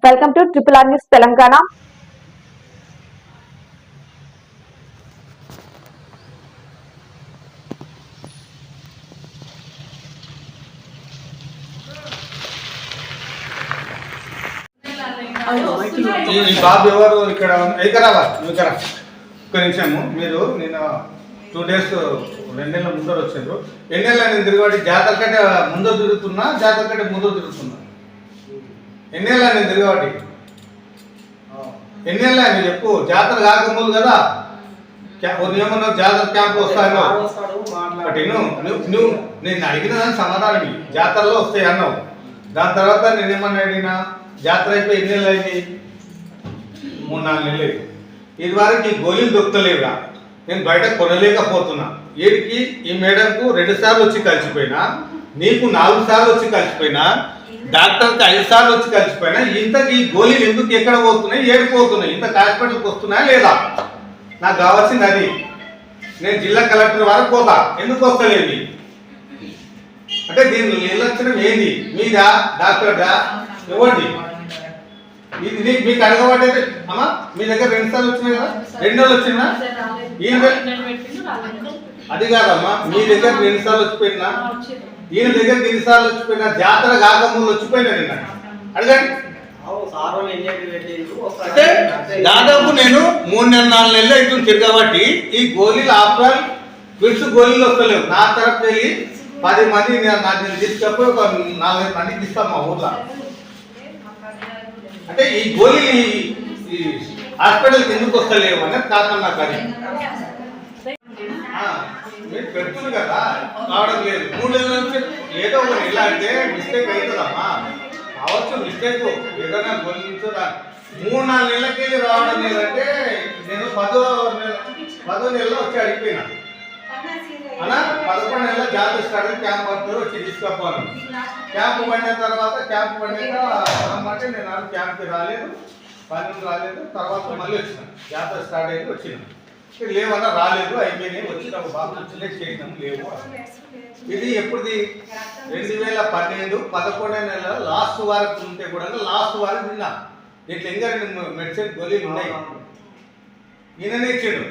Welcome to triple R news Telangana. ఈ బాబు ఎవరు ఇక్కడ ఎక్కరావా ఇక్కడ ఒక్క నిమిషము. మీరు నేను 2 days 2 నెలల ముందర వచ్చారు. ఎన్నేళ్ళ నేను తిరిగి జాతర కంటే ముందు తిరుగుతున్నా, జాతర కంటే ముందు తిరుగుతున్నా. ఎన్నేళ్ళ నేను తిరిగి ఎన్నేళ్ళ మీరు చెప్పు. జాతర కాకముందు కదా ఏమన్నా జాతర క్యాంప్ వస్తాను బట్ నువ్వు నేను అడిగిన దానికి సమాధానం జాతరలో వస్తాయి అన్నావు. దాని తర్వాత నేనేమన్నా అడిగినా జాతర అయిపోయి ఎన్ని నెలలు అయింది? 3-4 నెలలు అయింది. ఇది వరకు ఈ గోళీలు దొరుకుతలేవుగా, నేను బయట కొనలేకపోతున్నా. వీడికి ఈ మేడంకు 2 సార్లు వచ్చి కలిసిపోయినా, నీకు 4 సార్లు వచ్చి కలిసిపోయినా, డాక్టర్కి 5 సార్లు వచ్చి కలిసిపోయినా, ఇంతకు ఈ గోళీలు ఎందుకు ఎక్కడ పోతున్నాయి, ఏడిపోతున్నాయి, ఇంత హాస్పిటల్కి వస్తున్నాయా లేదా? నాకు కావాల్సింది అది. నేను జిల్లా కలెక్టర్ వరకు పోతా, ఎందుకు వస్తలేదు అంటే దీని నిర్లక్ష్యం ఏంది? మీదా డాక్టర్దా ఎవరిది? ఇది మీకు అడగబట్టయితే అమ్మా మీ దగ్గర 2 సార్లు వచ్చినాయి కదా, 2 నెలలు వచ్చిందా? అది కాదమ్మా, మీ దగ్గర 2 సార్లు వచ్చిపోయినా, ఈయన దగ్గర 2 సార్లు వచ్చిపోయినా, జాతర కాకముందు వచ్చిపోయినా నిన్న అడగండి. అంటే దాదాపు నేను 3-4 నెలలు అవుతుంది తిరగబట్టి ఈ గోళీలు ఆఫ్టర్ ఫిట్స్ గోళీలు వస్తలేవు. నా తరఫు వెళ్ళి 10 మంది నాకు తీసుకపోయి ఒక 4-5 మందికి ఇస్తాం మా ఊర్లో. అంటే ఈ గోళీలు ఈ హాస్పిటల్కి ఎందుకు వస్తలేవు అనేది కారణం నాకు. అది మీరు పెడుతుంది కదా రావడం లేదు. 3 నెలల నుంచి ఏదో ఒకటి ఎలా అంటే మిస్టేక్ అవుతుందమ్మా, కావచ్చు మిస్టేక్ ఏదైనా గోళీ నుంచి 3-4 నెలలకి రావడం లేదంటే నేను 10వ నెలలో వచ్చి అడిగిపోయినా అలా 11 నెలల జాతర స్టార్ట్ క్యాంప్ పడతారు వచ్చి తీసుకోపోను. క్యాంప్ పడిన తర్వాత క్యాంప్ పడినాక అంటే నేను క్యాంప్కి రాలేదు, 12 రాలేదు. తర్వాత మళ్ళీ వచ్చిన జాతర స్టార్ట్ అయ్యి వచ్చిన లేవన్నా రాలేదు, అయిపోయినాయి. వచ్చిన బాబు వచ్చినాయి చేసినాము లేవు. ఇది ఎప్పుడుది 2012 11వ నెల లాస్ట్ వారకు ఉంటే కూడా లాస్ట్ వారం తిన్నా. దీంట్లో ఇంకా 2 మెడిసిన్ గోళీలు ఉన్నాయి. ఈయననే ఇచ్చాడు,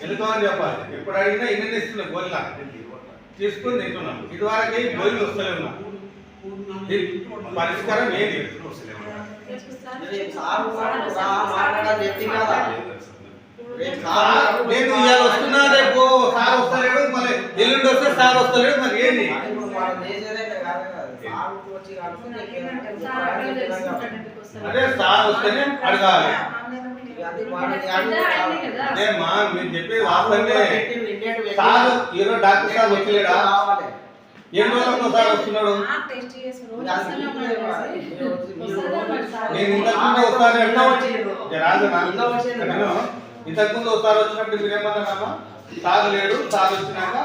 ఎందుకని చెప్పాలి. ఎప్పుడు అడిగినా ఈయననే ఇస్తున్నా గోళీలు తీసుకుని తింటున్నాం. ఇది వరకు గోళీలు వస్తలేవు. పరిష్కారం ఏది? నేను ఇవాళ వస్తున్నా, రేపు సార్ వస్తలేడు, మళ్ళీ ఎల్లుండి వస్తే సార్ వస్తలేడు, మరి ఏంటి? అదే సార్ వస్తేనే అడగాలి. మీరు చెప్పేది వాస్తవమే. సార్ ఈరోజు డాక్టర్ సార్ వచ్చలేడా? ఏం రోజులకు సార్ వస్తున్నాడు? నేను ఇంతకుముందు ఒకసారి వచ్చినప్పుడు మీరేమన్నారమ్మా, సార్ లేడు, సార్ వచ్చినాక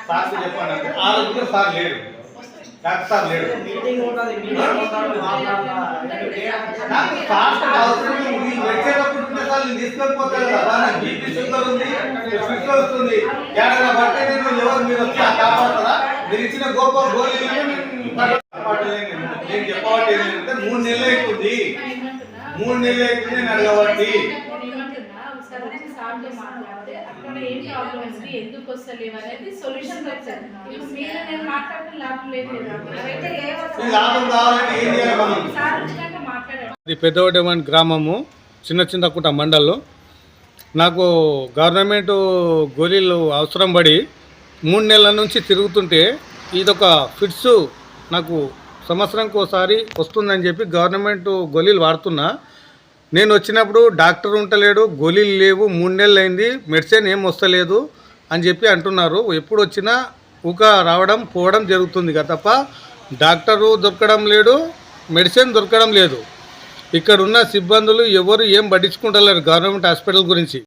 సార్కి చెప్పానంటే ఆ రోజు సార్ లేడు, డాక్టర్ సార్ లేడు. నాకు ఫాస్ట్ అవసరం నేను తీసుకొని పోతాను కదా. నాకు బీపీ షుగర్ ఉంది, షుగర్ వస్తుంది, ఏడన్నా బట్టే నేను ఎవరు మీరు వచ్చి కాపాడతారా? మీరు ఇచ్చిన గొప్ప గోళీలు కాపాడలేదు. నేను చెప్పబట్టి ఏంటంటే 3 నెలలు అవుతుంది, 3 నెలలు అవుతుంది నేను అడగబట్టి. ఎందుకు వస్తలేవు అనేది సొల్యూషన్ వచ్చారు. లాభం కావాలంటే ఏం చేయాలి మనం? ఇది పెద్దవడెమన్ గ్రామము, చిన్న చింతకుంట మండల్లో. నాకు గవర్నమెంట్ గోళీలు అవసరం పడి 3 నెలల నుంచి తిరుగుతుంటే ఇదొక ఫిట్స్ నాకు సంవత్సరానికి ఒకసారి వస్తుందని చెప్పి గవర్నమెంట్ గోళీలు వాడుతున్నా. నేను వచ్చినప్పుడు డాక్టర్ ఉంటలేడు, గోళీలు లేవు, 3 నెలలు అయింది, మెడిసిన్ ఏం వస్తలేదు అని చెప్పి అంటున్నారు. ఎప్పుడు వచ్చినా ఊక రావడం పోవడం జరుగుతుంది తప్ప డాక్టరు దొరకడం లేడు, మెడిసిన్ దొరకడం లేదు. ఇక్కడ ఉన్న సిబ్బందులు ఎవరు ఏం పట్టించుకుంటలేరు గవర్నమెంట్ హాస్పిటల్ గురించి.